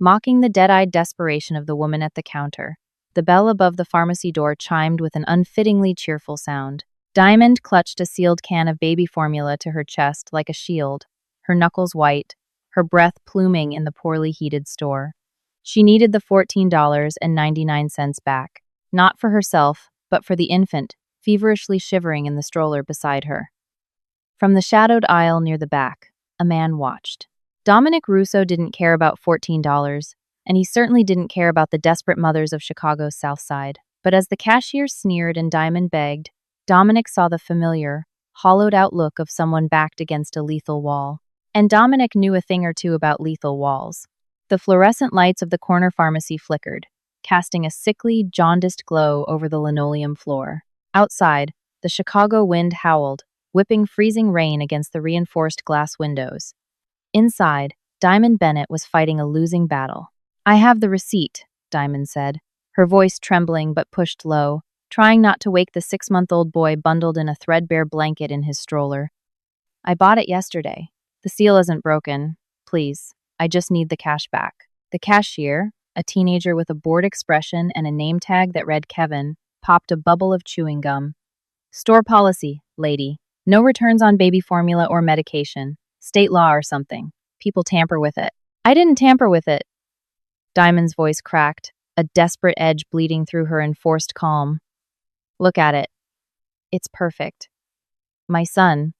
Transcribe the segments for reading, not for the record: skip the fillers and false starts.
mocking the dead-eyed desperation of the woman at the counter. The bell above the pharmacy door chimed with an unfittingly cheerful sound. Diamond clutched a sealed can of baby formula to her chest like a shield, her knuckles white, her breath pluming in the poorly heated store. She needed the $14.99 back, not for herself, but for the infant, feverishly shivering in the stroller beside her. From the shadowed aisle near the back, a man watched. Dominic Russo didn't care about $14, and he certainly didn't care about the desperate mothers of Chicago's South Side. But as the cashier sneered and Diamond begged, Dominic saw the familiar, hollowed-out look of someone backed against a lethal wall. And Dominic knew a thing or two about lethal walls. The fluorescent lights of the corner pharmacy flickered, casting a sickly, jaundiced glow over the linoleum floor. Outside, the Chicago wind howled, whipping freezing rain against the reinforced glass windows. Inside, Diamond Bennett was fighting a losing battle. "I have the receipt," Diamond said, her voice trembling but pushed low, trying not to wake the 6-month-old boy bundled in a threadbare blanket in his stroller. "I bought it yesterday. The seal isn't broken. Please, I just need the cash back." The cashier, a teenager with a bored expression and a name tag that read Kevin, popped a bubble of chewing gum. "Store policy, lady. No returns on baby formula or medication. State law or something. People tamper with it." "I didn't tamper with it." Diamond's voice cracked, a desperate edge bleeding through her enforced calm. "Look at it. It's perfect. My son,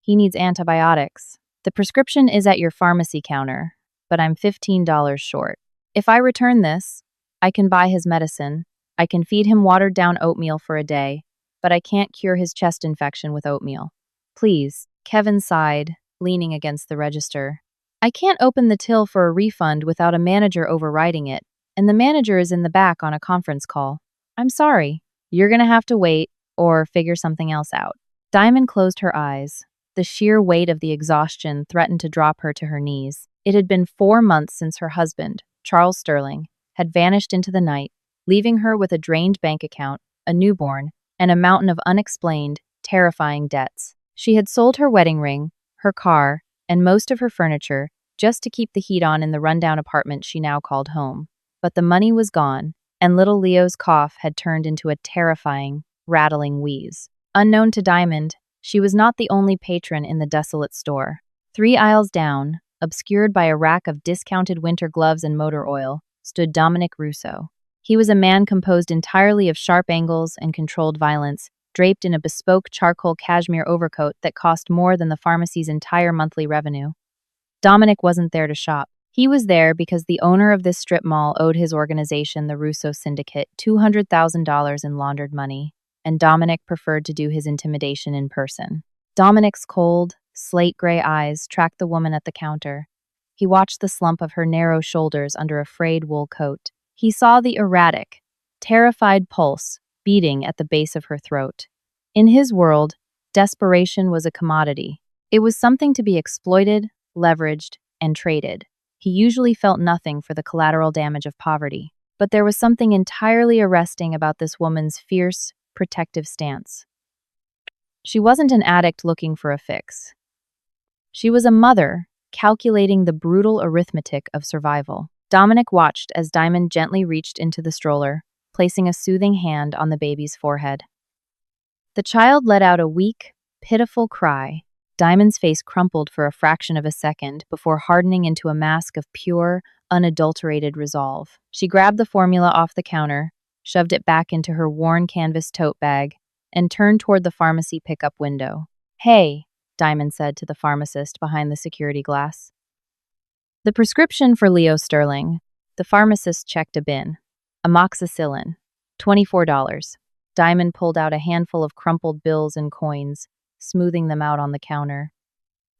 he needs antibiotics. The prescription is at your pharmacy counter, but I'm $15 short. If I return this, I can buy his medicine. I can feed him watered-down oatmeal for a day, but I can't cure his chest infection with oatmeal. Please." Kevin sighed, leaning against the register. "I can't open the till for a refund without a manager overriding it, and the manager is in the back on a conference call. I'm sorry. You're gonna have to wait, or figure something else out." Diamond closed her eyes. The sheer weight of the exhaustion threatened to drop her to her knees. It had been 4 months since her husband, Charles Sterling, had vanished into the night, leaving her with a drained bank account, a newborn, and a mountain of unexplained, terrifying debts. She had sold her wedding ring, her car, and most of her furniture just to keep the heat on in the rundown apartment she now called home. But the money was gone, and little Leo's cough had turned into a terrifying, rattling wheeze. Unknown to Diamond, she was not the only patron in the desolate store. 3 aisles down, obscured by a rack of discounted winter gloves and motor oil, stood Dominic Russo. He was a man composed entirely of sharp angles and controlled violence, draped in a bespoke charcoal cashmere overcoat that cost more than the pharmacy's entire monthly revenue. Dominic wasn't there to shop. He was there because the owner of this strip mall owed his organization, the Russo Syndicate, $200,000 in laundered money, and Dominic preferred to do his intimidation in person. Dominic's cold, slate-gray eyes tracked the woman at the counter. He watched the slump of her narrow shoulders under a frayed wool coat. He saw the erratic, terrified pulse beating at the base of her throat. In his world, desperation was a commodity. It was something to be exploited, leveraged, and traded. He usually felt nothing for the collateral damage of poverty. But there was something entirely arresting about this woman's fierce, protective stance. She wasn't an addict looking for a fix. She was a mother, calculating the brutal arithmetic of survival. Dominic watched as Diamond gently reached into the stroller, placing a soothing hand on the baby's forehead. The child let out a weak, pitiful cry. Diamond's face crumpled for a fraction of a second before hardening into a mask of pure, unadulterated resolve. She grabbed the formula off the counter, shoved it back into her worn canvas tote bag, and turned toward the pharmacy pickup window. "Hey," Diamond said to the pharmacist behind the security glass. "The prescription for Leo Sterling." The pharmacist checked a bin. Amoxicillin, $24. Diamond pulled out a handful of crumpled bills and coins, smoothing them out on the counter.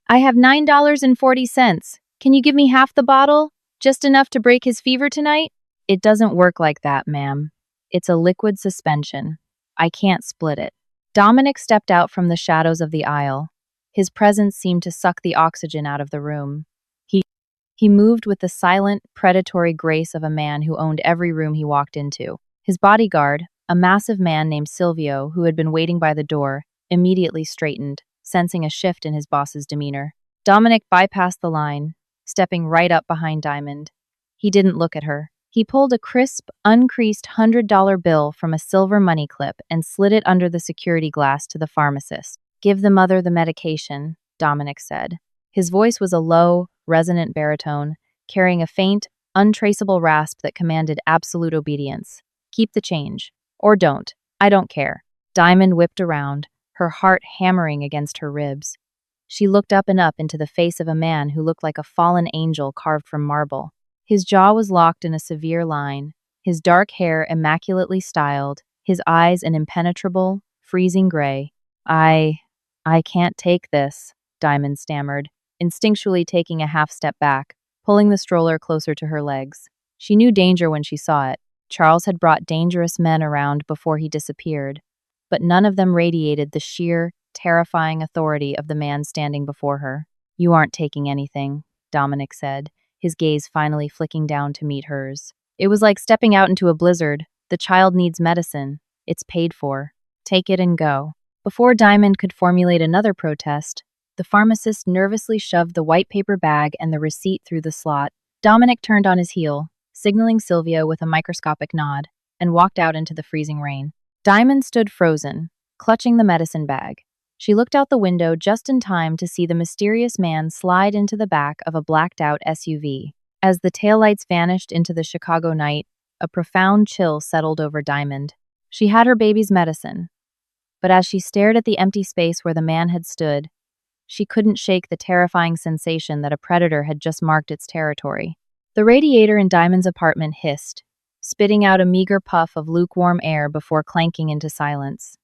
"I have $9.40. Can you give me half the bottle? Just enough to break his fever tonight?" "It doesn't work like that, ma'am. It's a liquid suspension. I can't split it." Dominic stepped out from the shadows of the aisle. His presence seemed to suck the oxygen out of the room. He moved with the silent, predatory grace of a man who owned every room he walked into. His bodyguard, a massive man named Silvio, who had been waiting by the door, immediately straightened, sensing a shift in his boss's demeanor. Dominic bypassed the line, stepping right up behind Diamond. He didn't look at her. He pulled a crisp, uncreased $100 bill from a silver money clip and slid it under the security glass to the pharmacist. Give the mother the medication, Dominic said. His voice was a low, resonant baritone, carrying a faint, untraceable rasp that commanded absolute obedience. Keep the change. Or don't. I don't care. Diamond whipped around, her heart hammering against her ribs. She looked up and up into the face of a man who looked like a fallen angel carved from marble. His jaw was locked in a severe line, his dark hair immaculately styled, his eyes an impenetrable, freezing gray. I can't take this, Diamond stammered, instinctually taking a half step back, pulling the stroller closer to her legs. She knew danger when she saw it. Charles had brought dangerous men around before he disappeared, but none of them radiated the sheer, terrifying authority of the man standing before her. You aren't taking anything, Dominic said, his gaze finally flicking down to meet hers. It was like stepping out into a blizzard. The child needs medicine. It's paid for. Take it and go. Before Diamond could formulate another protest, the pharmacist nervously shoved the white paper bag and the receipt through the slot. Dominic turned on his heel, signaling Sylvia with a microscopic nod, and walked out into the freezing rain. Diamond stood frozen, clutching the medicine bag. She looked out the window just in time to see the mysterious man slide into the back of a blacked-out SUV. As the taillights vanished into the Chicago night, a profound chill settled over Diamond. She had her baby's medicine, but as she stared at the empty space where the man had stood, she couldn't shake the terrifying sensation that a predator had just marked its territory. The radiator in Diamond's apartment hissed, spitting out a meager puff of lukewarm air before clanking into silence.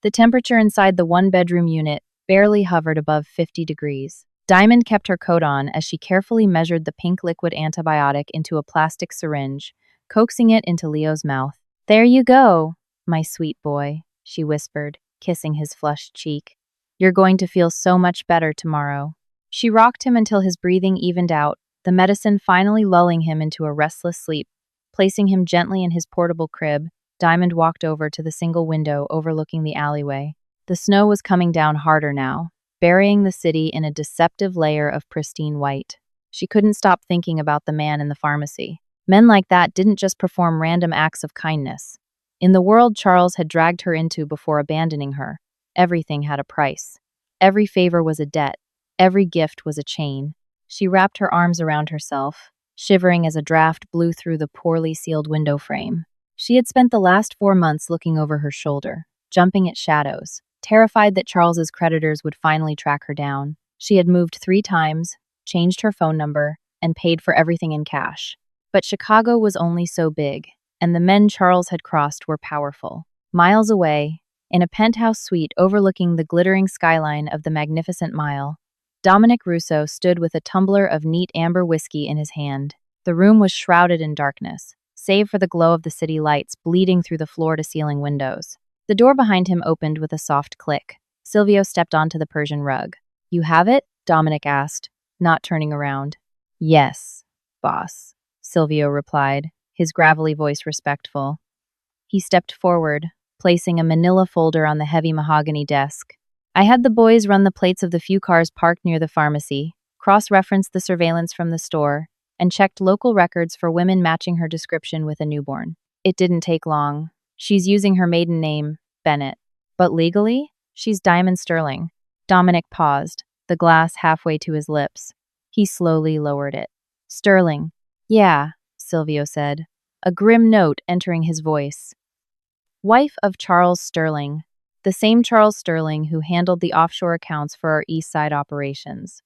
The temperature inside the one-bedroom unit barely hovered above 50 degrees. Diamond kept her coat on as she carefully measured the pink liquid antibiotic into a plastic syringe, coaxing it into Leo's mouth. There you go, my sweet boy, she whispered, kissing his flushed cheek. You're going to feel so much better tomorrow. She rocked him until his breathing evened out, the medicine finally lulling him into a restless sleep. Placing him gently in his portable crib, Diamond walked over to the single window overlooking the alleyway. The snow was coming down harder now, burying the city in a deceptive layer of pristine white. She couldn't stop thinking about the man in the pharmacy. Men like that didn't just perform random acts of kindness. In the world Charles had dragged her into before abandoning her, everything had a price. Every favor was a debt. Every gift was a chain. She wrapped her arms around herself, shivering as a draft blew through the poorly sealed window frame. She had spent the last 4 months looking over her shoulder, jumping at shadows, terrified that Charles's creditors would finally track her down. She had moved 3 times, changed her phone number, and paid for everything in cash. But Chicago was only so big, and the men Charles had crossed were powerful. Miles away, in a penthouse suite overlooking the glittering skyline of the Magnificent Mile, Dominic Russo stood with a tumbler of neat amber whiskey in his hand. The room was shrouded in darkness, save for the glow of the city lights bleeding through the floor-to-ceiling windows. The door behind him opened with a soft click. Silvio stepped onto the Persian rug. You have it? Dominic asked, not turning around. Yes, boss, Silvio replied, his gravelly voice respectful. He stepped forward, placing a manila folder on the heavy mahogany desk. I had the boys run the plates of the few cars parked near the pharmacy, cross-referenced the surveillance from the store, and checked local records for women matching her description with a newborn. It didn't take long. She's using her maiden name, Bennett. But legally, she's Diamond Sterling. Dominic paused, the glass halfway to his lips. He slowly lowered it. Sterling. Yeah, Silvio said, a grim note entering his voice. Wife of Charles Sterling, the same Charles Sterling who handled the offshore accounts for our East Side operations.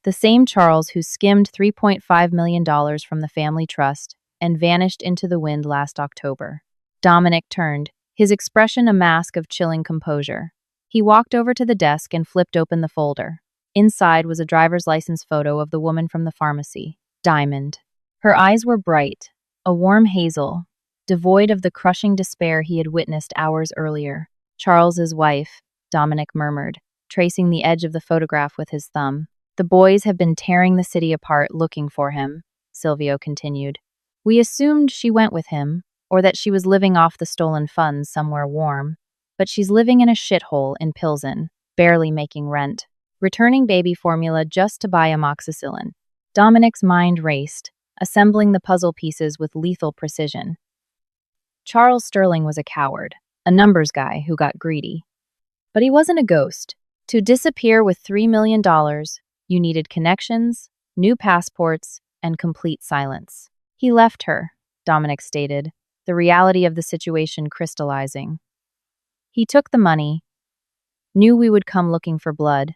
The same Charles who skimmed $3.5 million from the family trust and vanished into the wind last October. Dominic turned, his expression a mask of chilling composure. He walked over to the desk and flipped open the folder. Inside was a driver's license photo of the woman from the pharmacy, Diamond. Her eyes were bright, a warm hazel, devoid of the crushing despair he had witnessed hours earlier. Charles's wife, Dominic murmured, tracing the edge of the photograph with his thumb. The boys have been tearing the city apart looking for him, Silvio continued. We assumed she went with him, or that she was living off the stolen funds somewhere warm, but she's living in a shithole in Pilsen, barely making rent, returning baby formula just to buy amoxicillin. Dominic's mind raced, assembling the puzzle pieces with lethal precision. Charles Sterling was a coward, a numbers guy who got greedy. But he wasn't a ghost. To disappear with $3 million, you needed connections, new passports, and complete silence. He left her, Dominic stated, the reality of the situation crystallizing. He took the money, knew we would come looking for blood,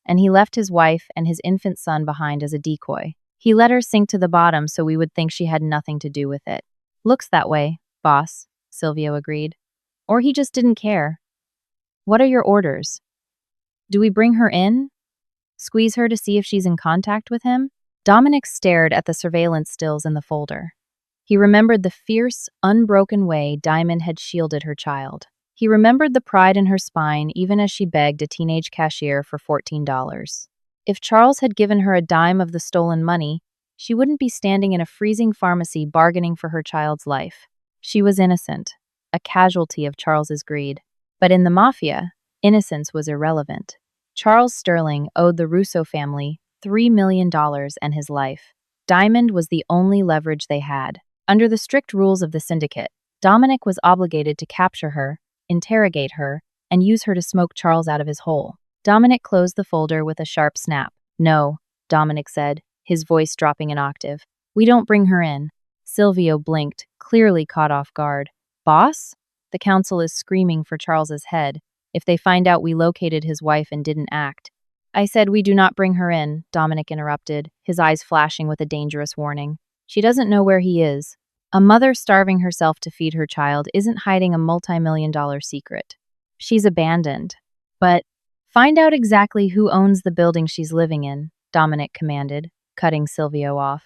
and he left his wife and his infant son behind as a decoy. He let her sink to the bottom so we would think she had nothing to do with it. Looks that way, boss, Silvio agreed. Or he just didn't care. What are your orders? Do we bring her in? Squeeze her to see if she's in contact with him? Dominic stared at the surveillance stills in the folder. He remembered the fierce, unbroken way Diamond had shielded her child. He remembered the pride in her spine even as she begged a teenage cashier for $14. If Charles had given her a dime of the stolen money, she wouldn't be standing in a freezing pharmacy bargaining for her child's life. She was innocent, a casualty of Charles's greed. But in the Mafia, innocence was irrelevant. Charles Sterling owed the Russo family $3 million and his life. Diamond was the only leverage they had. Under the strict rules of the syndicate, Dominic was obligated to capture her, interrogate her, and use her to smoke Charles out of his hole. Dominic closed the folder with a sharp snap. No, Dominic said, his voice dropping an octave. We don't bring her in. Silvio blinked, clearly caught off guard. Boss? The council is screaming for Charles's head. If they find out we located his wife and didn't act. I said we do not bring her in, Dominic interrupted, his eyes flashing with a dangerous warning. She doesn't know where he is. A mother starving herself to feed her child isn't hiding a multi-million-dollar secret. She's abandoned. But find out exactly who owns the building she's living in, Dominic commanded, cutting Silvio off.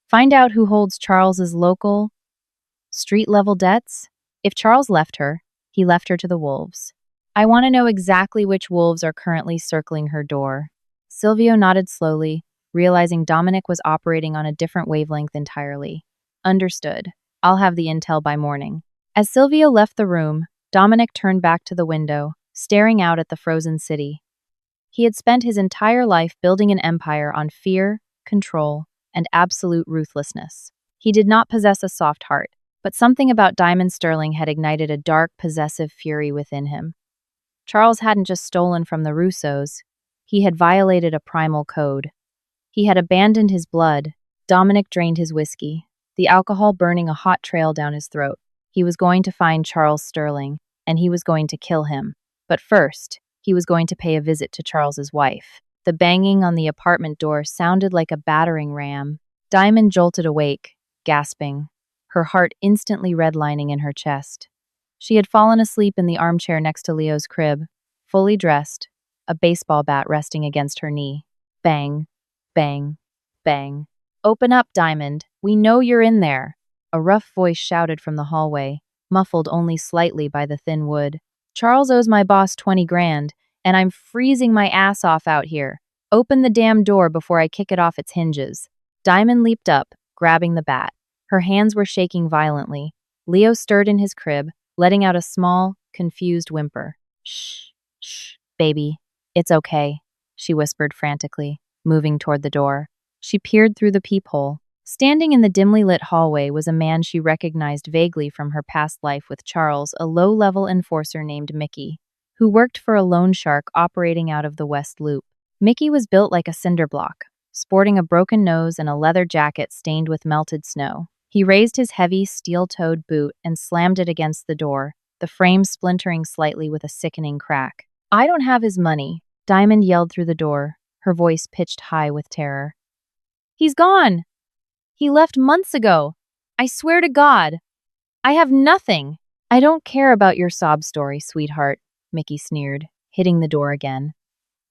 Find out who holds Charles's local, street-level debts. If Charles left her, he left her to the wolves. I want to know exactly which wolves are currently circling her door. Silvio nodded slowly, realizing Dominic was operating on a different wavelength entirely. Understood. I'll have the intel by morning. As Silvio left the room, Dominic turned back to the window, staring out at the frozen city. He had spent his entire life building an empire on fear, control, and absolute ruthlessness. He did not possess a soft heart, but something about Diamond Sterling had ignited a dark, possessive fury within him. Charles hadn't just stolen from the Russos, he had violated a primal code. He had abandoned his blood. Dominic drained his whiskey, the alcohol burning a hot trail down his throat. He was going to find Charles Sterling, and he was going to kill him. But first, he was going to pay a visit to Charles's wife. The banging on the apartment door sounded like a battering ram. Diamond jolted awake, gasping, her heart instantly redlining in her chest. She had fallen asleep in the armchair next to Leo's crib, fully dressed, a baseball bat resting against her knee. Bang, bang, bang. Open up, Diamond. We know you're in there. A rough voice shouted from the hallway, muffled only slightly by the thin wood. Charles owes my boss 20 grand, and I'm freezing my ass off out here. Open the damn door before I kick it off its hinges. Diamond leaped up, grabbing the bat. Her hands were shaking violently. Leo stirred in his crib, letting out a small, confused whimper. Shh, shh, baby. It's okay, she whispered frantically, moving toward the door. She peered through the peephole. Standing in the dimly lit hallway was a man she recognized vaguely from her past life with Charles, a low-level enforcer named Mickey, who worked for a loan shark operating out of the West Loop. Mickey was built like a cinder block, sporting a broken nose and a leather jacket stained with melted snow. He raised his heavy, steel-toed boot and slammed it against the door, the frame splintering slightly with a sickening crack. I don't have his money, Diamond yelled through the door, her voice pitched high with terror. He's gone! He left months ago! I swear to God! I have nothing! I don't care about your sob story, sweetheart, Mickey sneered, hitting the door again.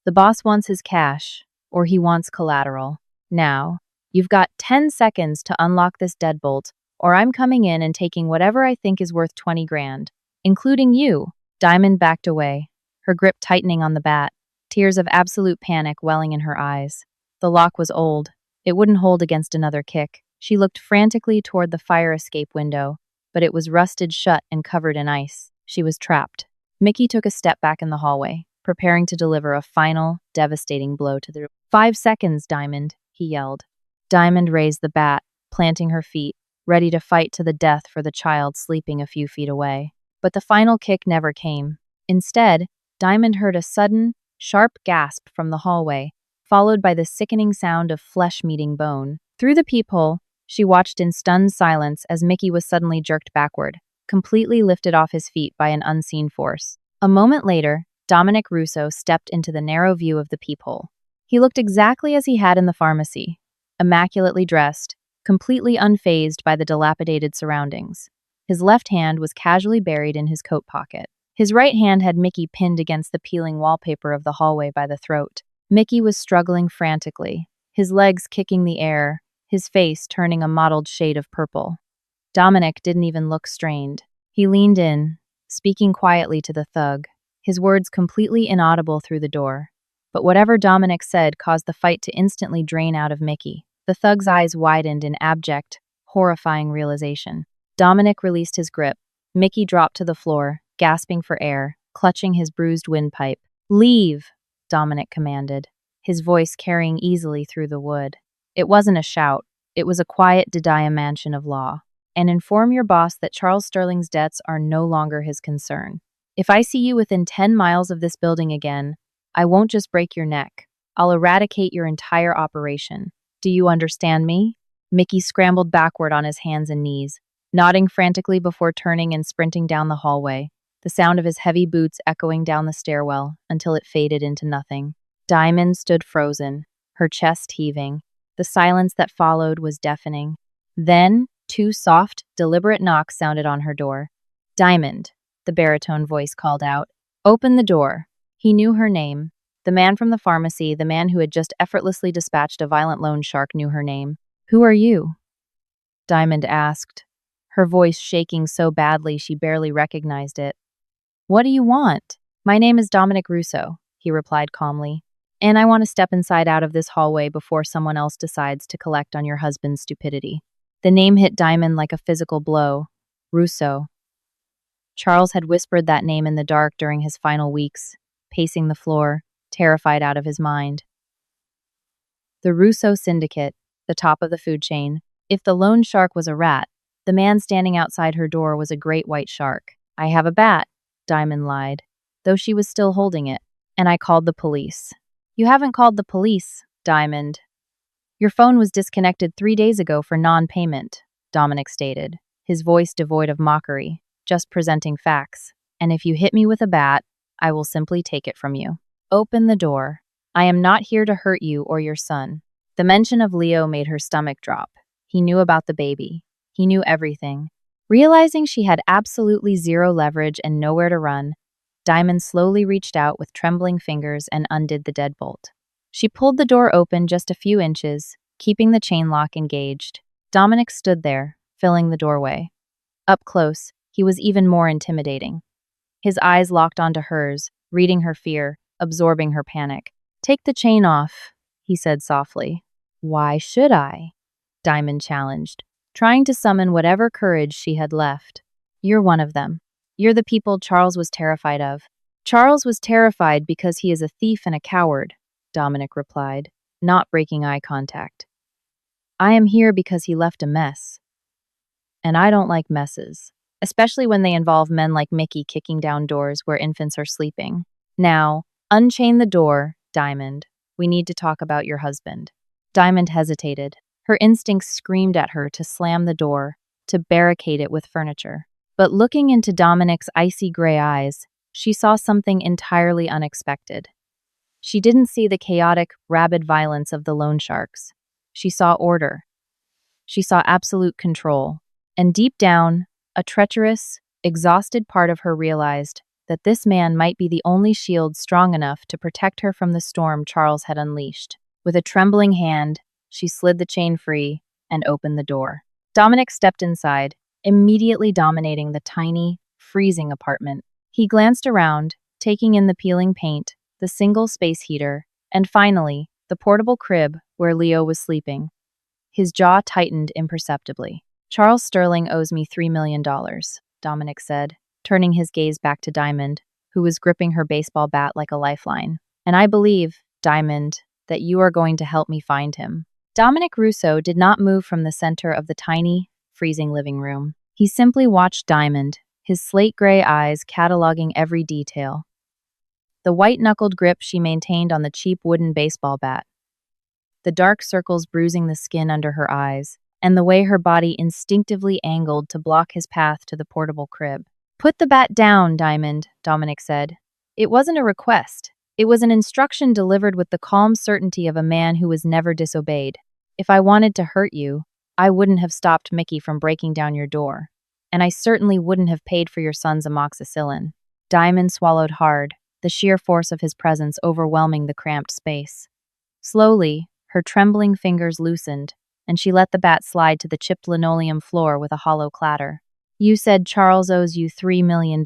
The boss wants his cash, or he wants collateral. Now, you've got 10 seconds to unlock this deadbolt, or I'm coming in and taking whatever I think is worth 20 grand, including you. Diamond backed away, her grip tightening on the bat, tears of absolute panic welling in her eyes. The lock was old. It wouldn't hold against another kick. She looked frantically toward the fire escape window, but it was rusted shut and covered in ice. She was trapped. Mickey took a step back in the hallway, preparing to deliver a final, devastating blow to the 5 seconds, Diamond, he yelled. Diamond raised the bat, planting her feet, ready to fight to the death for the child sleeping a few feet away. But the final kick never came. Instead, Diamond heard a sudden, sharp gasp from the hallway, followed by the sickening sound of flesh meeting bone. Through the peephole, she watched in stunned silence as Mickey was suddenly jerked backward, completely lifted off his feet by an unseen force. A moment later, Dominic Russo stepped into the narrow view of the peephole. He looked exactly as he had in the pharmacy, immaculately dressed, completely unfazed by the dilapidated surroundings. His left hand was casually buried in his coat pocket. His right hand had Mickey pinned against the peeling wallpaper of the hallway by the throat. Mickey was struggling frantically, his legs kicking the air, his face turning a mottled shade of purple. Dominic didn't even look strained. He leaned in, speaking quietly to the thug, his words completely inaudible through the door. But whatever Dominic said caused the fight to instantly drain out of Mickey. The thug's eyes widened in abject, horrifying realization. Dominic released his grip. Mickey dropped to the floor, gasping for air, clutching his bruised windpipe. "Leave!" Dominic commanded, his voice carrying easily through the wood. It wasn't a shout. It was a quiet diamantion of law. "And inform your boss that Charles Sterling's debts are no longer his concern. If I see you within 10 miles of this building again, I won't just break your neck. I'll eradicate your entire operation. Do you understand me?" Mickey scrambled backward on his hands and knees, nodding frantically before turning and sprinting down the hallway, the sound of his heavy boots echoing down the stairwell until it faded into nothing. Diamond stood frozen, her chest heaving. The silence that followed was deafening. Then, two soft, deliberate knocks sounded on her door. "Diamond," the baritone voice called out. "Open the door." He knew her name. The man from the pharmacy, the man who had just effortlessly dispatched a violent loan shark, knew her name. "Who are you?" Diamond asked, her voice shaking so badly she barely recognized it. "What do you want?" "My name is Dominic Russo," he replied calmly, "and I want to step inside out of this hallway before someone else decides to collect on your husband's stupidity." The name hit Diamond like a physical blow. Russo. Charles had whispered that name in the dark during his final weeks, pacing the floor, terrified out of his mind. The Russo Syndicate, the top of the food chain. If the loan shark was a rat, the man standing outside her door was a great white shark. "I have a bat," Diamond lied, though she was still holding it, "and I called the police." "You haven't called the police, Diamond. Your phone was disconnected 3 days ago for non-payment," Dominic stated, his voice devoid of mockery, just presenting facts. "And if you hit me with a bat, I will simply take it from you. Open the door. I am not here to hurt you or your son." The mention of Leo made her stomach drop. He knew about the baby. He knew everything. Realizing she had absolutely zero leverage and nowhere to run, Diamond slowly reached out with trembling fingers and undid the deadbolt. She pulled the door open just a few inches, keeping the chain lock engaged. Dominic stood there, filling the doorway. Up close, he was even more intimidating. His eyes locked onto hers, reading her fear, absorbing her panic. "Take the chain off," he said softly. "Why should I?" Diamond challenged, trying to summon whatever courage she had left. "You're one of them. You're the people Charles was terrified of." "Charles was terrified because he is a thief and a coward," Dominic replied, not breaking eye contact. "I am here because he left a mess. And I don't like messes, especially when they involve men like Mickey kicking down doors where infants are sleeping. Now, unchain the door, Diamond. We need to talk about your husband." Diamond hesitated. Her instincts screamed at her to slam the door, to barricade it with furniture. But looking into Dominic's icy gray eyes, she saw something entirely unexpected. She didn't see the chaotic, rabid violence of the loan sharks. She saw order. She saw absolute control. And deep down, a treacherous, exhausted part of her realized that this man might be the only shield strong enough to protect her from the storm Charles had unleashed. With a trembling hand, she slid the chain free and opened the door. Dominic stepped inside, immediately dominating the tiny, freezing apartment. He glanced around, taking in the peeling paint, the single space heater, and finally, the portable crib where Leo was sleeping. His jaw tightened imperceptibly. "Charles Sterling owes me $3 million, Dominic said, turning his gaze back to Diamond, who was gripping her baseball bat like a lifeline. "And I believe, Diamond, that you are going to help me find him." Dominic Russo did not move from the center of the tiny, freezing living room. He simply watched Diamond, his slate gray eyes cataloging every detail. The white-knuckled grip she maintained on the cheap wooden baseball bat, the dark circles bruising the skin under her eyes, and the way her body instinctively angled to block his path to the portable crib. "Put the bat down, Diamond," Dominic said. It wasn't a request. It was an instruction delivered with the calm certainty of a man who was never disobeyed. "If I wanted to hurt you, I wouldn't have stopped Mickey from breaking down your door. And I certainly wouldn't have paid for your son's amoxicillin." Diamond swallowed hard, the sheer force of his presence overwhelming the cramped space. Slowly, her trembling fingers loosened, and she let the bat slide to the chipped linoleum floor with a hollow clatter. "You said Charles owes you $3 million,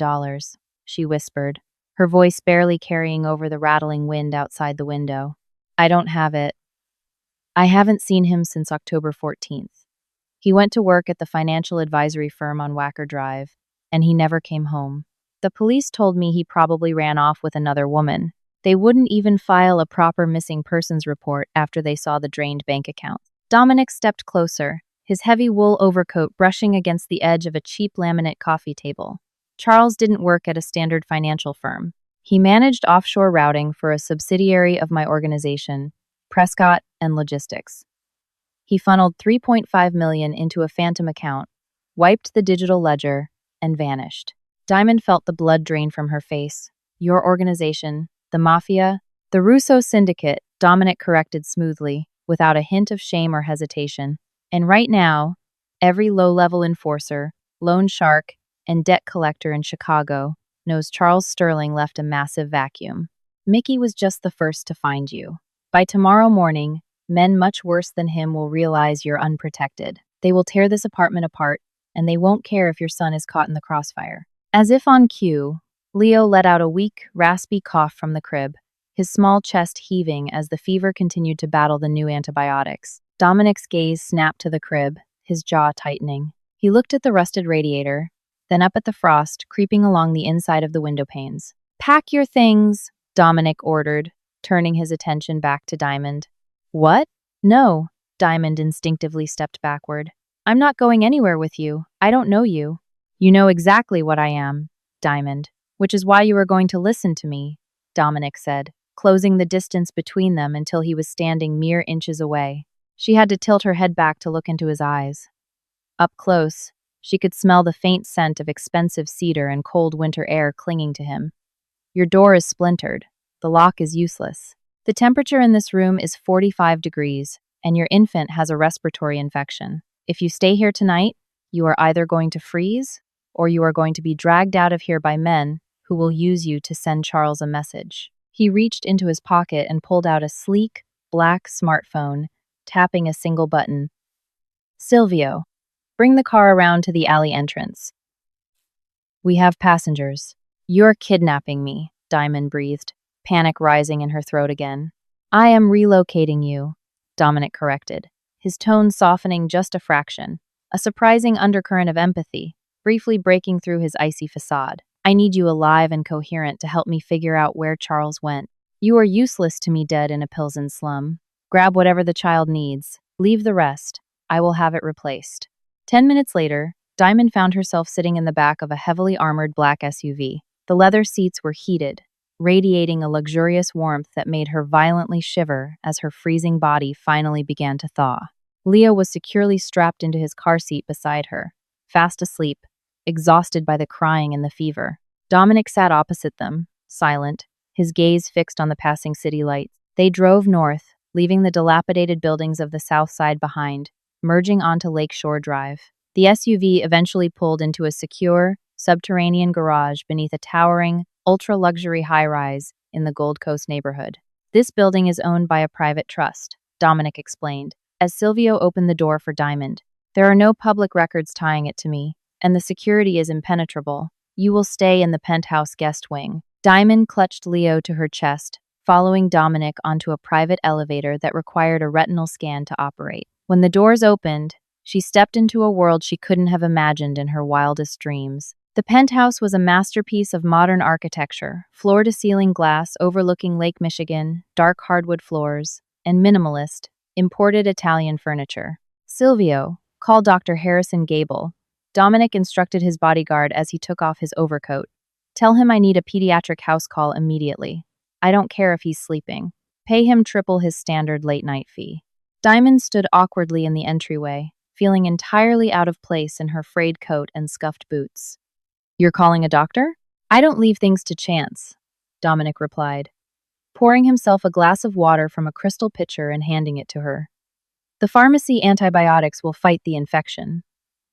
she whispered, her voice barely carrying over the rattling wind outside the window. "I don't have it. I haven't seen him since October 14th. He went to work at the financial advisory firm on Wacker Drive, and he never came home. The police told me he probably ran off with another woman. They wouldn't even file a proper missing persons report after they saw the drained bank account." Dominic stepped closer, his heavy wool overcoat brushing against the edge of a cheap laminate coffee table. Charles didn't work at a standard financial firm. He managed offshore routing for a subsidiary of my organization, Prescott and Logistics. He funneled $3.5 million into a phantom account, wiped the digital ledger, and vanished. Diamond felt the blood drain from her face. "Your organization, the Mafia?" "The Russo Syndicate," Dominic corrected smoothly, without a hint of shame or hesitation. "And right now, every low-level enforcer, loan shark, and debt collector in Chicago knows Charles Sterling left a massive vacuum. Mickey was just the first to find you. By tomorrow morning, men much worse than him will realize you're unprotected. They will tear this apartment apart, and they won't care if your son is caught in the crossfire." As if on cue, Leo let out a weak, raspy cough from the crib, his small chest heaving as the fever continued to battle the new antibiotics. Dominic's gaze snapped to the crib, his jaw tightening. He looked at the rusted radiator, then up at the frost creeping along the inside of the window panes. "Pack your things," Dominic ordered, turning his attention back to Diamond. "What?" "No," Diamond instinctively stepped backward. "I'm not going anywhere with you. I don't know you." "You know exactly what I am, Diamond, which is why you are going to listen to me," Dominic said, closing the distance between them until he was standing mere inches away. She had to tilt her head back to look into his eyes. Up close, she could smell the faint scent of expensive cedar and cold winter air clinging to him. "Your door is splintered. The lock is useless. The temperature in this room is 45 degrees, and your infant has a respiratory infection. If you stay here tonight, you are either going to freeze, or you are going to be dragged out of here by men who will use you to send Charles a message." He reached into his pocket and pulled out a sleek, black smartphone, tapping a single button. "Silvio, bring the car around to the alley entrance. We have passengers." "You're kidnapping me," Diamond breathed, panic rising in her throat again. "I am relocating you," Dominic corrected, his tone softening just a fraction, a surprising undercurrent of empathy, briefly breaking through his icy facade. "I need you alive and coherent to help me figure out where Charles went. You are useless to me dead in a Pilsen slum. Grab whatever the child needs. Leave the rest. I will have it replaced." 10 minutes later, Diamond found herself sitting in the back of a heavily armored black SUV. The leather seats were heated, radiating a luxurious warmth that made her violently shiver as her freezing body finally began to thaw. Leo was securely strapped into his car seat beside her, fast asleep, exhausted by the crying and the fever. Dominic sat opposite them, silent, his gaze fixed on the passing city lights. They drove north, leaving the dilapidated buildings of the south side behind, merging onto Lakeshore Drive. The SUV eventually pulled into a secure, subterranean garage beneath a towering, ultra-luxury high-rise in the Gold Coast neighborhood. "This building is owned by a private trust," Dominic explained, as Silvio opened the door for Diamond. "There are no public records tying it to me, and the security is impenetrable. You will stay in the penthouse guest wing." Diamond clutched Leo to her chest, following Dominic onto a private elevator that required a retinal scan to operate. When the doors opened, she stepped into a world she couldn't have imagined in her wildest dreams. The penthouse was a masterpiece of modern architecture, floor-to-ceiling glass overlooking Lake Michigan, dark hardwood floors, and minimalist, imported Italian furniture. Silvio, call Dr. Harrison Gable. Dominic instructed his bodyguard as he took off his overcoat. Tell him I need a pediatric house call immediately. I don't care if he's sleeping. Pay him triple his standard late-night fee. Diamond stood awkwardly in the entryway, feeling entirely out of place in her frayed coat and scuffed boots. You're calling a doctor? I don't leave things to chance, Dominic replied, pouring himself a glass of water from a crystal pitcher and handing it to her. The pharmacy antibiotics will fight the infection,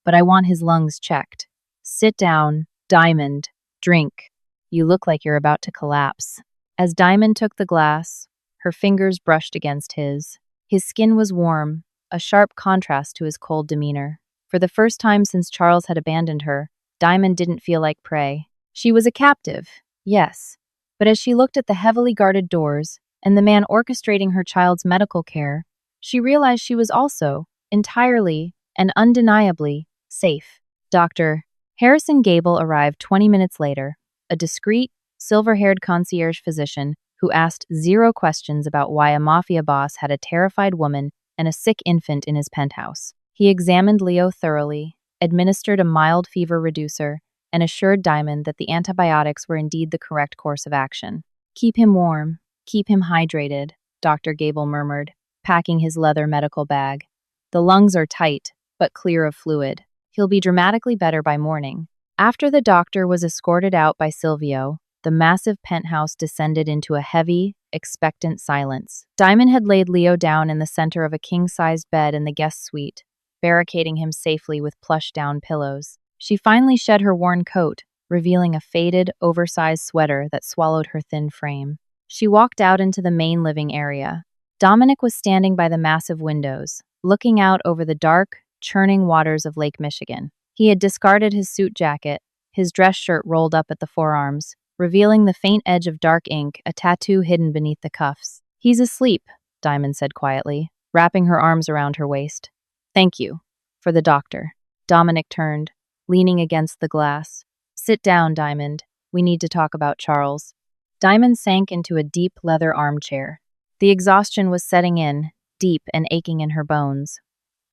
but I want his lungs checked. Sit down, Diamond. Drink. You look like you're about to collapse. As Diamond took the glass, her fingers brushed against his. His skin was warm, a sharp contrast to his cold demeanor. For the first time since Charles had abandoned her, Diamond didn't feel like prey. She was a captive, yes, but as she looked at the heavily guarded doors and the man orchestrating her child's medical care, she realized she was also, entirely and undeniably, safe. Dr. Harrison Gable arrived 20 minutes later, a discreet, silver-haired concierge physician who asked zero questions about why a mafia boss had a terrified woman and a sick infant in his penthouse. He examined Leo thoroughly, administered a mild fever reducer, and assured Diamond that the antibiotics were indeed the correct course of action. Keep him warm, keep him hydrated, Dr. Gable murmured, packing his leather medical bag. The lungs are tight, but clear of fluid. He'll be dramatically better by morning. After the doctor was escorted out by Silvio, the massive penthouse descended into a heavy, expectant silence. Diamond had laid Leo down in the center of a king-sized bed in the guest suite, barricading him safely with plush-down pillows. She finally shed her worn coat, revealing a faded, oversized sweater that swallowed her thin frame. She walked out into the main living area. Dominic was standing by the massive windows, looking out over the dark, churning waters of Lake Michigan. He had discarded his suit jacket, his dress shirt rolled up at the forearms, revealing the faint edge of dark ink, a tattoo hidden beneath the cuffs. He's asleep, Diamond said quietly, wrapping her arms around her waist. Thank you. For the doctor. Dominic turned, leaning against the glass. Sit down, Diamond. We need to talk about Charles. Diamond sank into a deep leather armchair. The exhaustion was setting in, deep and aching in her bones.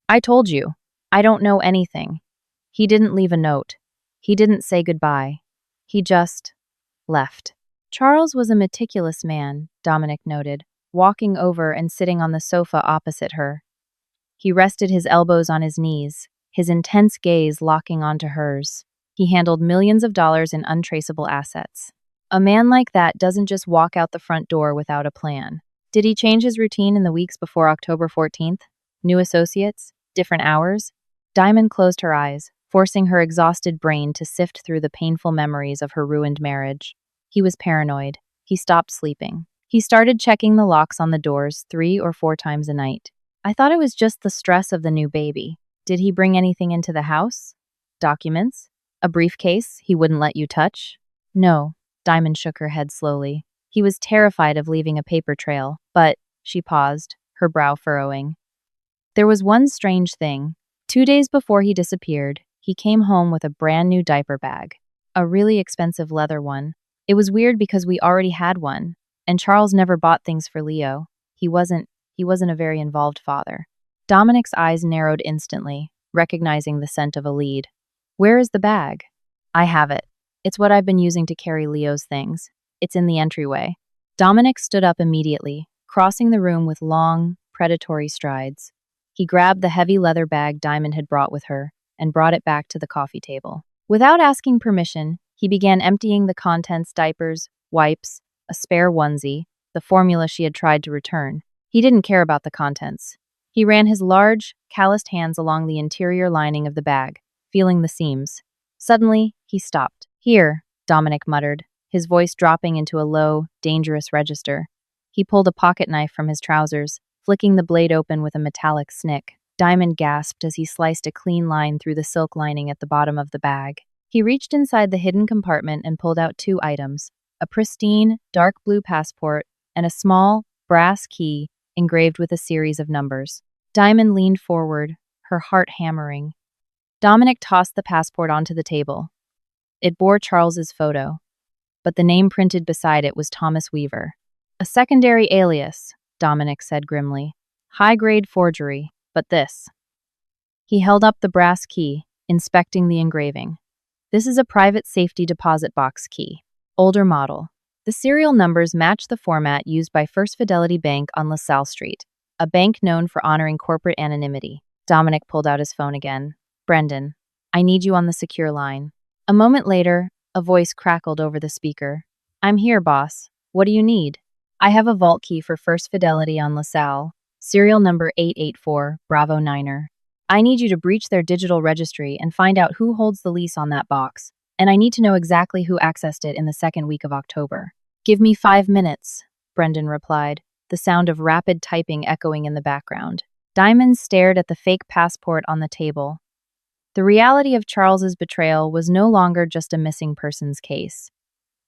I told you. I don't know anything. He didn't leave a note. He didn't say goodbye. He just left. Charles was a meticulous man, Dominic noted, walking over and sitting on the sofa opposite her. He rested his elbows on his knees, his intense gaze locking onto hers. He handled millions of dollars in untraceable assets. A man like that doesn't just walk out the front door without a plan. Did he change his routine in the weeks before October 14th? New associates? Different hours? Diamond closed her eyes, forcing her exhausted brain to sift through the painful memories of her ruined marriage. He was paranoid. He stopped sleeping. He started checking the locks on the doors 3 or 4 times a night. I thought it was just the stress of the new baby. Did he bring anything into the house? Documents? A briefcase he wouldn't let you touch? No. Diamond shook her head slowly. He was terrified of leaving a paper trail, but, she paused, her brow furrowing. There was one strange thing. 2 days before he disappeared, he came home with a brand new diaper bag. A really expensive leather one. It was weird because we already had one, and Charles never bought things for Leo. He wasn't a very involved father. Dominic's eyes narrowed instantly, recognizing the scent of a lead. Where is the bag? I have it. It's what I've been using to carry Leo's things. It's in the entryway. Dominic stood up immediately, crossing the room with long, predatory strides. He grabbed the heavy leather bag Diamond had brought with her and brought it back to the coffee table. Without asking permission, he began emptying the contents: diapers, wipes, a spare onesie, the formula she had tried to return. He didn't care about the contents. He ran his large, calloused hands along the interior lining of the bag, feeling the seams. Suddenly, he stopped. Here, Dominic muttered, his voice dropping into a low, dangerous register. He pulled a pocket knife from his trousers, flicking the blade open with a metallic snick. Diamond gasped as he sliced a clean line through the silk lining at the bottom of the bag. He reached inside the hidden compartment and pulled out 2 items, a pristine, dark blue passport and a small, brass key engraved with a series of numbers. Diamond leaned forward, her heart hammering. Dominic tossed the passport onto the table. It bore Charles's photo, but the name printed beside it was Thomas Weaver. A secondary alias, Dominic said grimly. High-grade forgery, but this. He held up the brass key, inspecting the engraving. This is a private safety deposit box key. Older model. The serial numbers match the format used by First Fidelity Bank on LaSalle Street, a bank known for honoring corporate anonymity. Dominic pulled out his phone again. Brendan, I need you on the secure line. A moment later, a voice crackled over the speaker. I'm here, boss. What do you need? I have a vault key for First Fidelity on LaSalle, serial number 884, Bravo Niner. I need you to breach their digital registry and find out who holds the lease on that box, and I need to know exactly who accessed it in the second week of October. Give me 5 minutes, Brendan replied, the sound of rapid typing echoing in the background. Diamond stared at the fake passport on the table. The reality of Charles's betrayal was no longer just a missing persons case.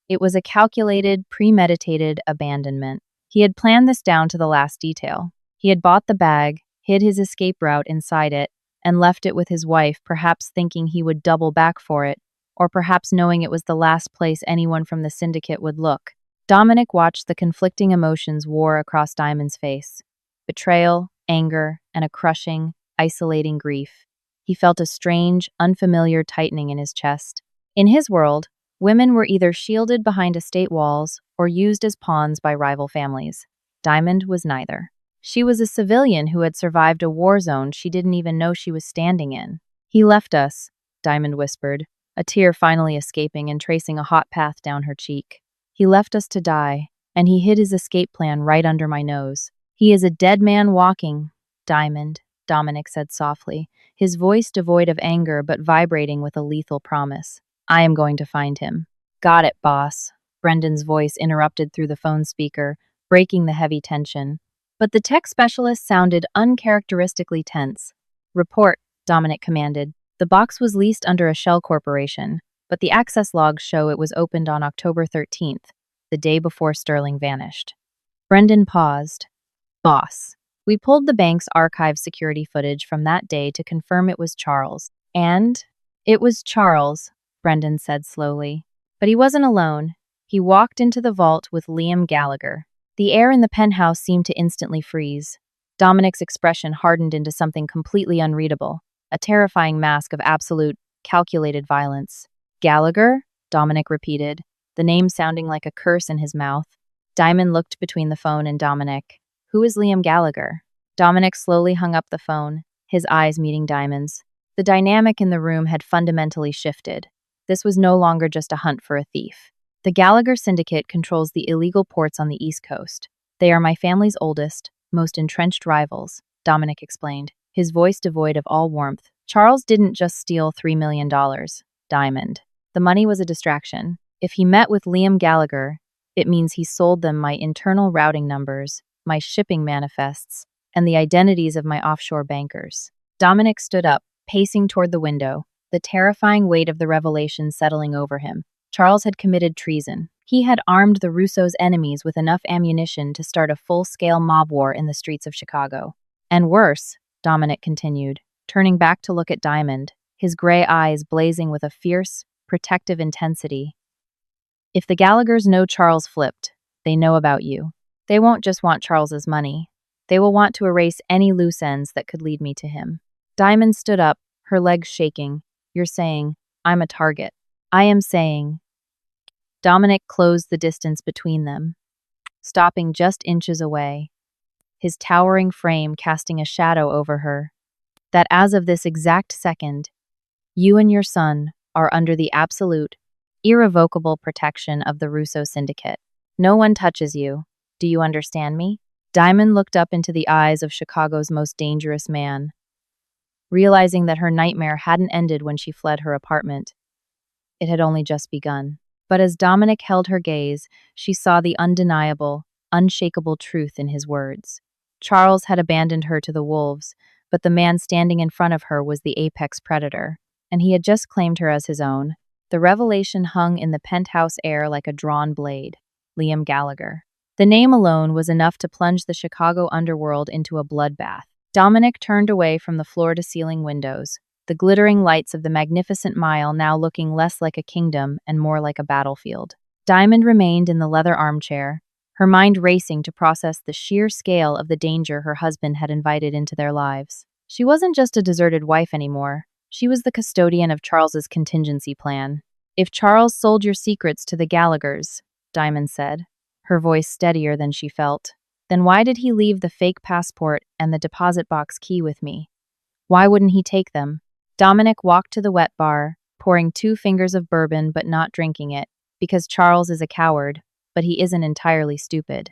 It was a calculated, premeditated abandonment. He had planned this down to the last detail. He had bought the bag, hid his escape route inside it, and left it with his wife, perhaps thinking he would double back for it, or perhaps knowing it was the last place anyone from the syndicate would look. Dominic watched the conflicting emotions war across Diamond's face. Betrayal, anger, and a crushing, isolating grief. He felt a strange, unfamiliar tightening in his chest. In his world, women were either shielded behind estate walls or used as pawns by rival families. Diamond was neither. She was a civilian who had survived a war zone she didn't even know she was standing in. He left us, Diamond whispered, a tear finally escaping and tracing a hot path down her cheek. He left us to die, and he hid his escape plan right under my nose. He is a dead man walking, Diamond, Dominic said softly, his voice devoid of anger but vibrating with a lethal promise. I am going to find him. Got it, boss. Brendan's voice interrupted through the phone speaker, breaking the heavy tension. But the tech specialist sounded uncharacteristically tense. Report, Dominic commanded. The box was leased under a shell corporation, but the access logs show it was opened on October 13th, the day before Sterling vanished. Brendan paused. Boss. We pulled the bank's archive security footage from that day to confirm it was Charles. And it was Charles, Brendan said slowly. But he wasn't alone. He walked into the vault with Liam Gallagher. The air in the penthouse seemed to instantly freeze. Dominic's expression hardened into something completely unreadable, a terrifying mask of absolute, calculated violence. Gallagher? Dominic repeated, the name sounding like a curse in his mouth. Diamond looked between the phone and Dominic. Who is Liam Gallagher? Dominic slowly hung up the phone, his eyes meeting Diamond's. The dynamic in the room had fundamentally shifted. This was no longer just a hunt for a thief. The Gallagher Syndicate controls the illegal ports on the East Coast. They are my family's oldest, most entrenched rivals, Dominic explained, his voice devoid of all warmth. Charles didn't just steal $3 million, Diamond. The money was a distraction. If he met with Liam Gallagher, it means he sold them my internal routing numbers, my shipping manifests, and the identities of my offshore bankers. Dominic stood up, pacing toward the window, the terrifying weight of the revelation settling over him. Charles had committed treason. He had armed the Russo's enemies with enough ammunition to start a full-scale mob war in the streets of Chicago. And worse, Dominic continued, turning back to look at Diamond, his gray eyes blazing with a fierce, protective intensity. If the Gallaghers know Charles flipped, they know about you. They won't just want Charles's money. They will want to erase any loose ends that could lead me to him. Diamond stood up, her legs shaking. You're saying, I'm a target. I am saying. Dominic closed the distance between them, stopping just inches away, his towering frame casting a shadow over her. That as of this exact second, you and your son are under the absolute, irrevocable protection of the Russo Syndicate. No one touches you. Do you understand me? Diamond looked up into the eyes of Chicago's most dangerous man, realizing that her nightmare hadn't ended when she fled her apartment. It had only just begun. But as Dominic held her gaze, she saw the undeniable, unshakable truth in his words. Charles had abandoned her to the wolves, but the man standing in front of her was the apex predator, and he had just claimed her as his own. The revelation hung in the penthouse air like a drawn blade. Liam Gallagher. The name alone was enough to plunge the Chicago underworld into a bloodbath. Dominic turned away from the floor-to-ceiling windows, the glittering lights of the magnificent mile now looking less like a kingdom and more like a battlefield. Diamond remained in the leather armchair, her mind racing to process the sheer scale of the danger her husband had invited into their lives. She wasn't just a deserted wife anymore. She was the custodian of Charles's contingency plan. "If Charles sold your secrets to the Gallaghers," Diamond said, her voice steadier than she felt, "then why did he leave the fake passport and the deposit box key with me? Why wouldn't he take them?" Dominic walked to the wet bar, pouring 2 fingers of bourbon but not drinking it, because Charles is a coward, but he isn't entirely stupid.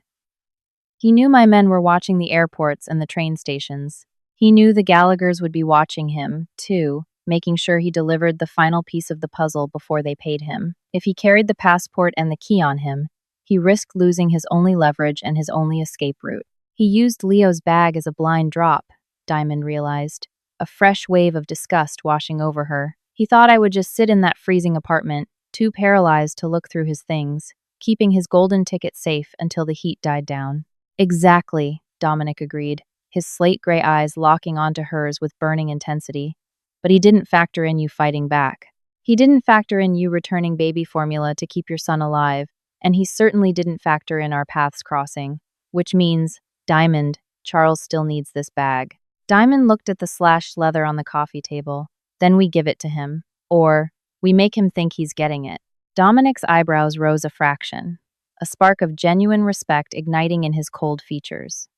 He knew my men were watching the airports and the train stations. He knew the Gallaghers would be watching him, too, making sure he delivered the final piece of the puzzle before they paid him. If he carried the passport and the key on him, he risked losing his only leverage and his only escape route. He used Leo's bag as a blind drop, Diamond realized, a fresh wave of disgust washing over her. He thought I would just sit in that freezing apartment, too paralyzed to look through his things, keeping his golden ticket safe until the heat died down. Exactly, Dominic agreed, his slate gray eyes locking onto hers with burning intensity. But he didn't factor in you fighting back. He didn't factor in you returning baby formula to keep your son alive, and he certainly didn't factor in our paths crossing, which means, Diamond, Charles still needs this bag. Diamond looked at the slashed leather on the coffee table. Then we give it to him. Or, we make him think he's getting it. Dominic's eyebrows rose a fraction, a spark of genuine respect igniting in his cold features.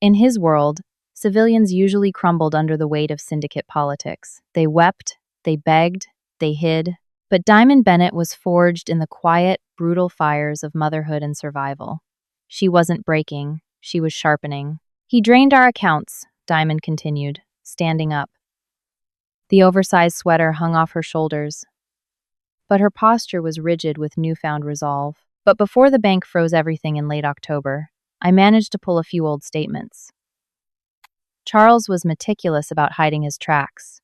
In his world, civilians usually crumbled under the weight of syndicate politics. They wept, they begged, they hid. But Diamond Bennett was forged in the quiet, brutal fires of motherhood and survival. She wasn't breaking, she was sharpening. "He drained our accounts," Diamond continued, standing up. The oversized sweater hung off her shoulders, but her posture was rigid with newfound resolve. "But before the bank froze everything in late October, I managed to pull a few old statements." Charles was meticulous about hiding his tracks,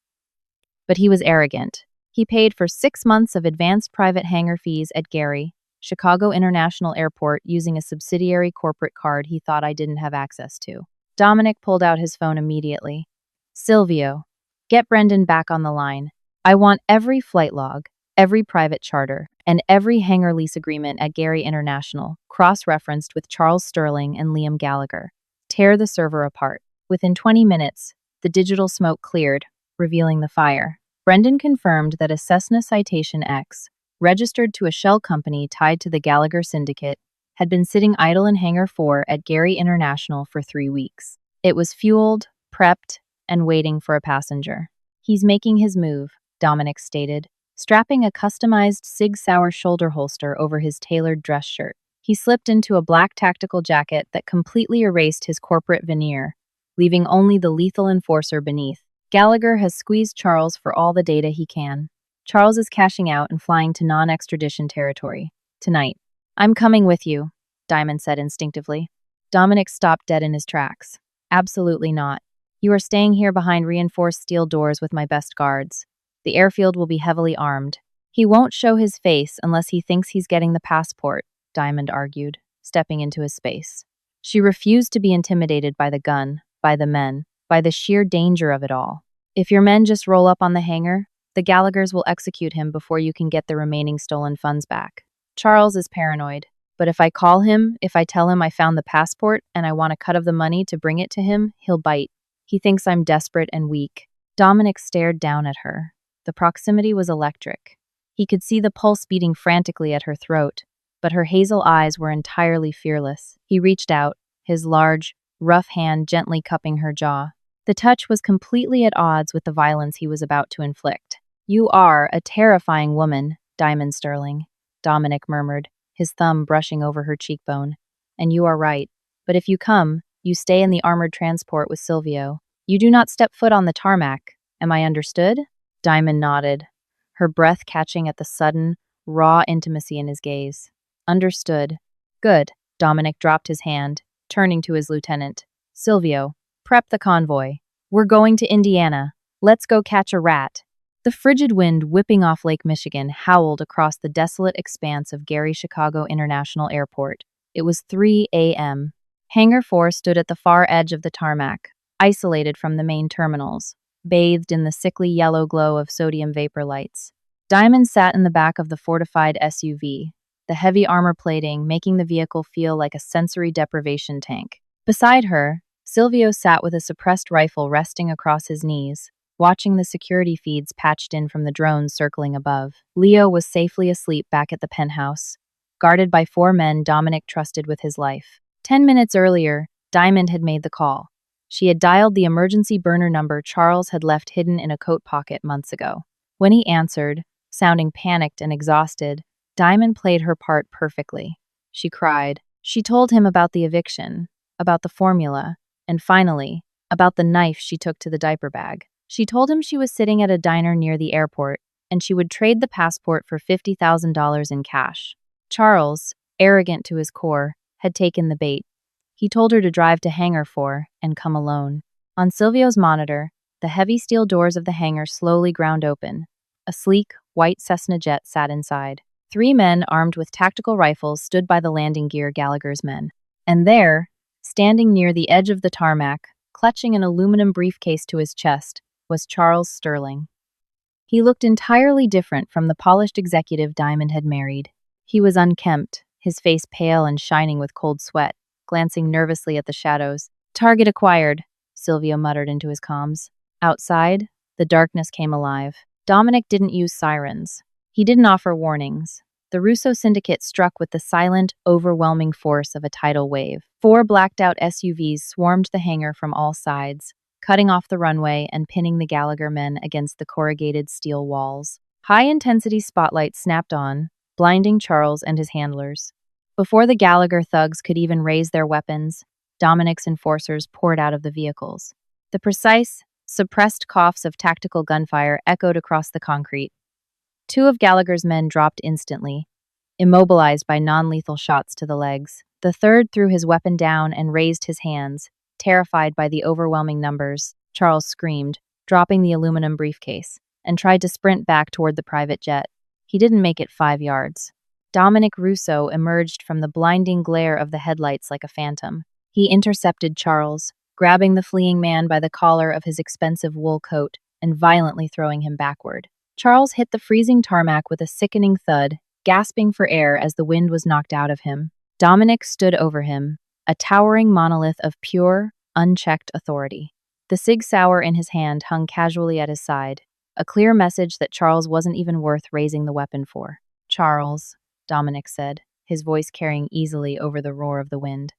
but he was arrogant. He paid for 6 months of advanced private hangar fees at Gary, Chicago International Airport, using a subsidiary corporate card he thought I didn't have access to. Dominic pulled out his phone immediately. "Silvio, get Brendan back on the line. I want every flight log, every private charter, and every hangar lease agreement at Gary International, cross-referenced with Charles Sterling and Liam Gallagher. Tear the server apart." Within 20 minutes, the digital smoke cleared, revealing the fire. Brendan confirmed that a Cessna Citation X, registered to a shell company tied to the Gallagher Syndicate, had been sitting idle in Hangar 4 at Gary International for 3 weeks. It was fueled, prepped, and waiting for a passenger. "He's making his move," Dominic stated, strapping a customized Sig Sauer shoulder holster over his tailored dress shirt. He slipped into a black tactical jacket that completely erased his corporate veneer, leaving only the lethal enforcer beneath. "Gallagher has squeezed Charles for all the data he can. Charles is cashing out and flying to non-extradition territory. Tonight." "I'm coming with you," Diamond said instinctively. Dominic stopped dead in his tracks. "Absolutely not. You are staying here behind reinforced steel doors with my best guards. The airfield will be heavily armed." "He won't show his face unless he thinks he's getting the passport," Diamond argued, stepping into his space. She refused to be intimidated by the gun, by the men, by the sheer danger of it all. "If your men just roll up on the hangar, the Gallaghers will execute him before you can get the remaining stolen funds back. Charles is paranoid, but if I call him, if I tell him I found the passport and I want a cut of the money to bring it to him, he'll bite. He thinks I'm desperate and weak." Dominic stared down at her. The proximity was electric. He could see the pulse beating frantically at her throat, but her hazel eyes were entirely fearless. He reached out, his large, rough hand gently cupping her jaw. The touch was completely at odds with the violence he was about to inflict. "You are a terrifying woman, Diamond Sterling," Dominic murmured, his thumb brushing over her cheekbone. "And you are right. But if you come, you stay in the armored transport with Silvio. You do not step foot on the tarmac. Am I understood?" Diamond nodded, her breath catching at the sudden, raw intimacy in his gaze. "Understood." "Good." Dominic dropped his hand, turning to his lieutenant. "Silvio, prep the convoy. We're going to Indiana. Let's go catch a rat." The frigid wind whipping off Lake Michigan howled across the desolate expanse of Gary Chicago International Airport. It was 3 a.m. Hangar 4 stood at the far edge of the tarmac, isolated from the main terminals, bathed in the sickly yellow glow of sodium vapor lights. Diamond sat in the back of the fortified SUV, the heavy armor plating making the vehicle feel like a sensory deprivation tank. Beside her, Silvio sat with a suppressed rifle resting across his knees, watching the security feeds patched in from the drones circling above. Leo was safely asleep back at the penthouse, guarded by 4 men Dominic trusted with his life. 10 minutes earlier, Diamond had made the call. She had dialed the emergency burner number Charles had left hidden in a coat pocket months ago. When he answered, sounding panicked and exhausted, Diamond played her part perfectly. She cried. She told him about the eviction, about the formula, and finally, about the knife she took to the diaper bag. She told him she was sitting at a diner near the airport, and she would trade the passport for $50,000 in cash. Charles, arrogant to his core, had taken the bait. He told her to drive to Hangar 4 and come alone. On Silvio's monitor, the heavy steel doors of the hangar slowly ground open. A sleek, white Cessna jet sat inside. 3 men armed with tactical rifles stood by the landing gear Gallagher's men. And there, standing near the edge of the tarmac, clutching an aluminum briefcase to his chest, was Charles Sterling. He looked entirely different from the polished executive Diamond had married. He was unkempt, his face pale and shining with cold sweat, glancing nervously at the shadows. "Target acquired," Silvio muttered into his comms. Outside, the darkness came alive. Dominic didn't use sirens. He didn't offer warnings. The Russo syndicate struck with the silent, overwhelming force of a tidal wave. 4 blacked-out SUVs swarmed the hangar from all sides, cutting off the runway and pinning the Gallagher men against the corrugated steel walls. High-intensity spotlights snapped on, blinding Charles and his handlers. Before the Gallagher thugs could even raise their weapons, Dominic's enforcers poured out of the vehicles. The precise, suppressed coughs of tactical gunfire echoed across the concrete. 2 of Gallagher's men dropped instantly, immobilized by non-lethal shots to the legs. The third threw his weapon down and raised his hands, terrified by the overwhelming numbers. Charles screamed, dropping the aluminum briefcase, and tried to sprint back toward the private jet. He didn't make it 5 yards. Dominic Russo emerged from the blinding glare of the headlights like a phantom. He intercepted Charles, grabbing the fleeing man by the collar of his expensive wool coat and violently throwing him backward. Charles hit the freezing tarmac with a sickening thud, gasping for air as the wind was knocked out of him. Dominic stood over him, a towering monolith of pure, unchecked authority. The Sig Sauer in his hand hung casually at his side, a clear message that Charles wasn't even worth raising the weapon for. "Charles," Dominic said, his voice carrying easily over the roar of the wind.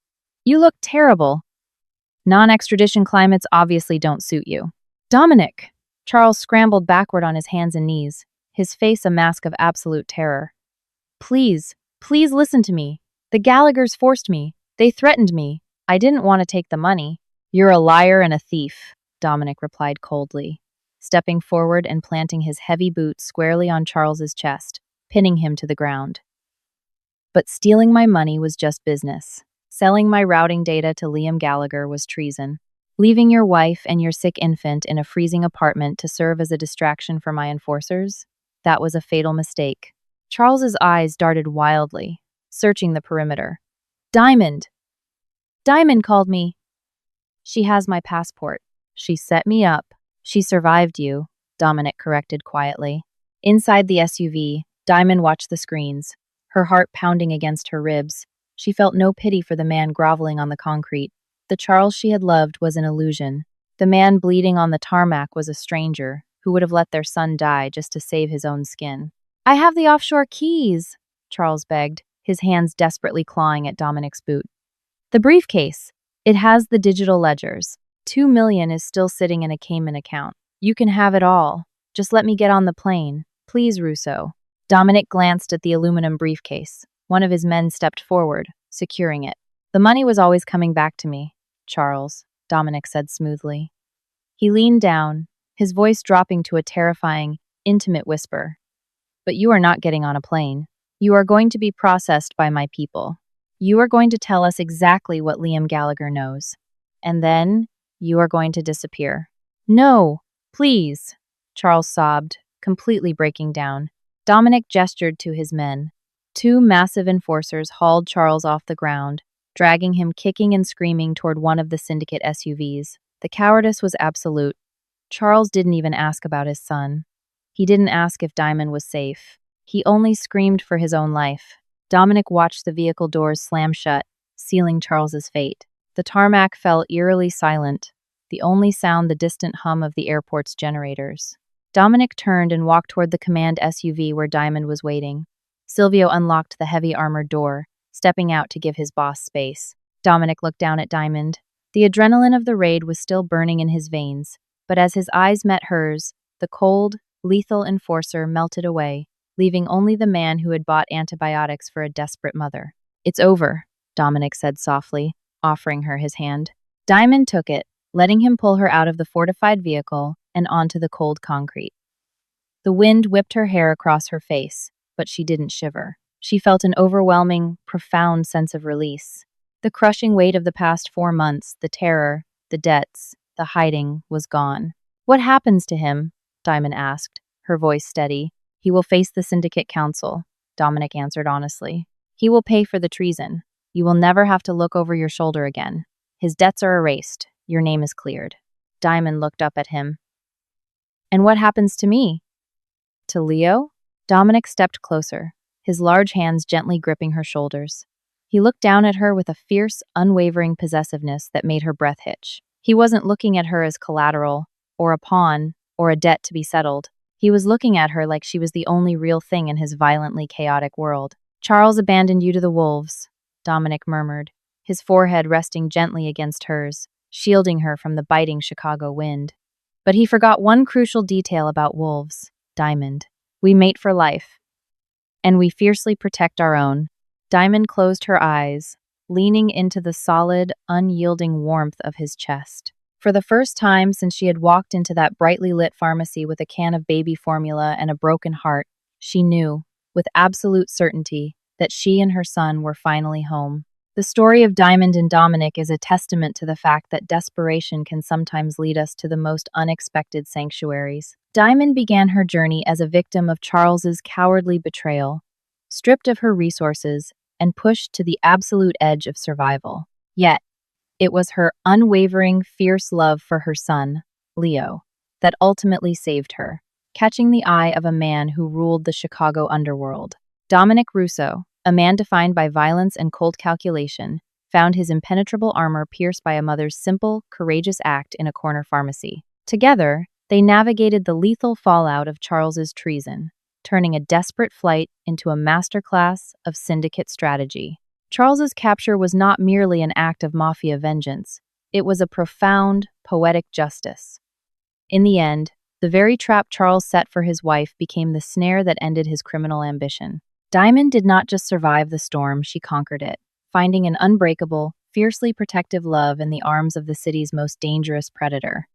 "You look terrible. Non-extradition climates obviously don't suit you." "Dominic!" Charles scrambled backward on his hands and knees, his face a mask of absolute terror. Please listen to me. The Gallaghers forced me. They threatened me. I didn't want to take the money." "You're a liar and a thief," Dominic replied coldly, stepping forward and planting his heavy boot squarely on Charles's chest, pinning him to the ground. "But stealing my money was just business. Selling my routing data to Liam Gallagher was treason. Leaving your wife and your sick infant in a freezing apartment to serve as a distraction for my enforcers? That was a fatal mistake." Charles's eyes darted wildly, searching the perimeter. "Diamond! Diamond called me." "She has my passport. She set me up. She survived you," Dominic corrected quietly. Inside the SUV, Diamond watched the screens, her heart pounding against her ribs. She felt no pity for the man groveling on the concrete. The Charles she had loved was an illusion. The man bleeding on the tarmac was a stranger who would have let their son die just to save his own skin. "I have the offshore keys," Charles begged, his hands desperately clawing at Dominic's boot. "The briefcase. It has the digital ledgers. $2 million is still sitting in a Cayman account. You can have it all. Just let me get on the plane. Please, Russo." Dominic glanced at the aluminum briefcase. One of his men stepped forward, securing it. "The money was always coming back to me, Charles," Dominic said smoothly. He leaned down, his voice dropping to a terrifying, intimate whisper. "But you are not getting on a plane. You are going to be processed by my people. You are going to tell us exactly what Liam Gallagher knows. And then you are going to disappear." "No, please," Charles sobbed, completely breaking down. Dominic gestured to his men. 2 massive enforcers hauled Charles off the ground, dragging him kicking and screaming toward one of the syndicate SUVs. The cowardice was absolute. Charles didn't even ask about his son. He didn't ask if Diamond was safe. He only screamed for his own life. Dominic watched the vehicle doors slam shut, sealing Charles's fate. The tarmac fell eerily silent, the only sound the distant hum of the airport's generators. Dominic turned and walked toward the command SUV where Diamond was waiting. Silvio unlocked the heavy armored door, stepping out to give his boss space. Dominic looked down at Diamond. The adrenaline of the raid was still burning in his veins, but as his eyes met hers, the cold, lethal enforcer melted away, leaving only the man who had bought antibiotics for a desperate mother. "It's over," Dominic said softly, offering her his hand. Diamond took it, letting him pull her out of the fortified vehicle and onto the cold concrete. The wind whipped her hair across her face, but she didn't shiver. She felt an overwhelming, profound sense of release. The crushing weight of the past 4 months, the terror, the debts, the hiding, was gone. "What happens to him?" Diamond asked, her voice steady. "He will face the Syndicate Council," Dominic answered honestly. "He will pay for the treason. You will never have to look over your shoulder again. His debts are erased. Your name is cleared." Diamond looked up at him. "And what happens to me?" "To Leo?" Dominic stepped closer, his large hands gently gripping her shoulders. He looked down at her with a fierce, unwavering possessiveness that made her breath hitch. He wasn't looking at her as collateral, or a pawn, or a debt to be settled. He was looking at her like she was the only real thing in his violently chaotic world. "Charles abandoned you to the wolves," Dominic murmured, his forehead resting gently against hers, shielding her from the biting Chicago wind. "But he forgot one crucial detail about wolves, Diamond. We mate for life, and we fiercely protect our own." Diamond closed her eyes, leaning into the solid, unyielding warmth of his chest. For the first time since she had walked into that brightly lit pharmacy with a can of baby formula and a broken heart, she knew, with absolute certainty, that she and her son were finally home. The story of Diamond and Dominic is a testament to the fact that desperation can sometimes lead us to the most unexpected sanctuaries. Diamond began her journey as a victim of Charles's cowardly betrayal, stripped of her resources and pushed to the absolute edge of survival. Yet, it was her unwavering, fierce love for her son, Leo, that ultimately saved her, catching the eye of a man who ruled the Chicago underworld. Dominic Russo, a man defined by violence and cold calculation, found his impenetrable armor pierced by a mother's simple, courageous act in a corner pharmacy. Together, they navigated the lethal fallout of Charles's treason, turning a desperate flight into a masterclass of syndicate strategy. Charles's capture was not merely an act of Mafia vengeance. It was a profound, poetic justice. In the end, the very trap Charles set for his wife became the snare that ended his criminal ambition. Diamond did not just survive the storm, she conquered it, finding an unbreakable, fiercely protective love in the arms of the city's most dangerous predator.